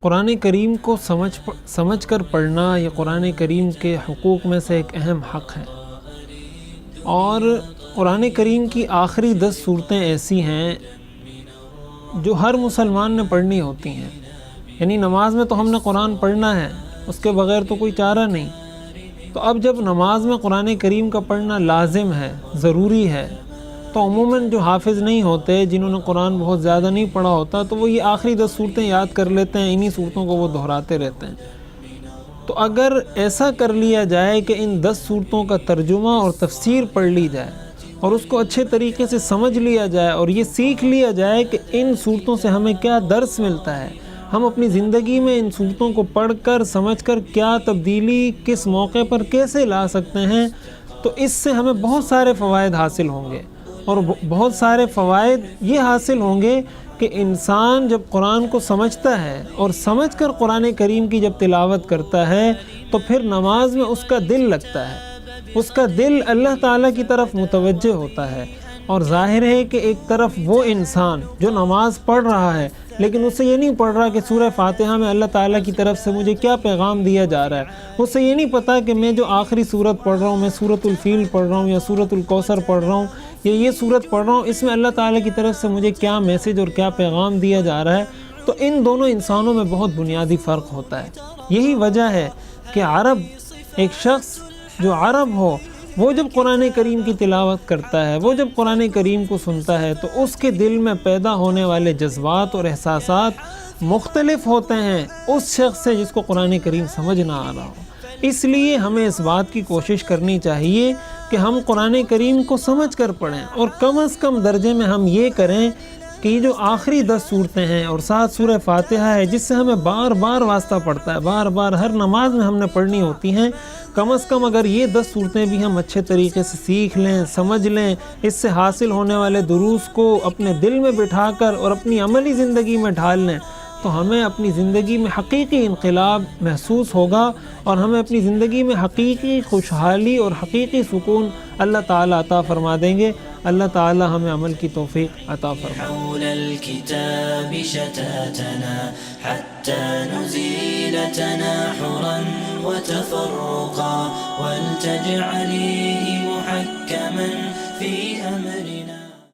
قرآن کریم کو سمجھ کر پڑھنا یہ قرآن کریم کے حقوق میں سے ایک اہم حق ہے، اور قرآن کریم کی آخری 10 صورتیں ایسی ہیں جو ہر مسلمان نے پڑھنی ہوتی ہیں۔ یعنی نماز میں تو ہم نے قرآن پڑھنا ہے، اس کے بغیر تو کوئی چارہ نہیں۔ تو اب جب نماز میں قرآن کریم کا پڑھنا لازم ہے، ضروری ہے، تو عموماً جو حافظ نہیں ہوتے، جنہوں نے قرآن بہت زیادہ نہیں پڑھا ہوتا، تو وہ یہ آخری 10 صورتیں یاد کر لیتے ہیں، انہی صورتوں کو وہ دہراتے رہتے ہیں۔ تو اگر ایسا کر لیا جائے کہ ان 10 صورتوں کا ترجمہ اور تفسیر پڑھ لی جائے اور اس کو اچھے طریقے سے سمجھ لیا جائے اور یہ سیکھ لیا جائے کہ ان صورتوں سے ہمیں کیا درس ملتا ہے، ہم اپنی زندگی میں ان صورتوں کو پڑھ کر سمجھ کر کیا تبدیلی کس موقع پر کیسے لا سکتے ہیں، تو اس سے ہمیں بہت سارے فوائد حاصل ہوں گے۔ اور بہت سارے فوائد یہ حاصل ہوں گے کہ انسان جب قرآن کو سمجھتا ہے اور سمجھ کر قرآن کریم کی جب تلاوت کرتا ہے تو پھر نماز میں اس کا دل لگتا ہے، اس کا دل اللہ تعالیٰ کی طرف متوجہ ہوتا ہے۔ اور ظاہر ہے کہ ایک طرف وہ انسان جو نماز پڑھ رہا ہے لیکن اسے یہ نہیں پڑھ رہا کہ سورہ فاتحہ میں اللہ تعالیٰ کی طرف سے مجھے کیا پیغام دیا جا رہا ہے، اسے یہ نہیں پتہ کہ میں جو آخری سورت پڑھ رہا ہوں، میں سورۃ الفیل پڑھ رہا ہوں یا سورۃ الکوثر پڑھ رہا ہوں یا یہ سورت پڑھ رہا ہوں، اس میں اللہ تعالیٰ کی طرف سے مجھے کیا میسج اور کیا پیغام دیا جا رہا ہے۔ تو ان دونوں انسانوں میں بہت بنیادی فرق ہوتا ہے۔ یہی وجہ ہے کہ ایک شخص جو عرب ہو، وہ جب قرآن کریم کی تلاوت کرتا ہے، وہ جب قرآن کریم کو سنتا ہے، تو اس کے دل میں پیدا ہونے والے جذبات اور احساسات مختلف ہوتے ہیں اس شخص سے جس کو قرآن کریم سمجھ نہ آ رہا ہو۔ اس لیے ہمیں اس بات کی کوشش کرنی چاہیے کہ ہم قرآن کریم کو سمجھ کر پڑھیں، اور کم از کم درجے میں ہم یہ کریں کہ یہ جو آخری 10 صورتیں ہیں اور 7 سورہ فاتحہ ہے، جس سے ہمیں بار بار واسطہ پڑتا ہے، بار بار ہر نماز میں ہم نے پڑھنی ہوتی ہیں، کم از کم اگر یہ 10 صورتیں بھی ہم اچھے طریقے سے سیکھ لیں، سمجھ لیں، اس سے حاصل ہونے والے دروس کو اپنے دل میں بٹھا کر اور اپنی عملی زندگی میں ڈھال لیں، تو ہمیں اپنی زندگی میں حقیقی انقلاب محسوس ہوگا، اور ہمیں اپنی زندگی میں حقیقی خوشحالی اور حقیقی سکون اللہ تعالیٰ عطا فرما دیں گے۔ اللہ تعالیٰ ہمیں عمل کی توفیق عطا فرمائے۔ حول الكتاب شتاتنا حتى نزيل تناحرا وتفرقا ولتجعليه محكما في أمرنا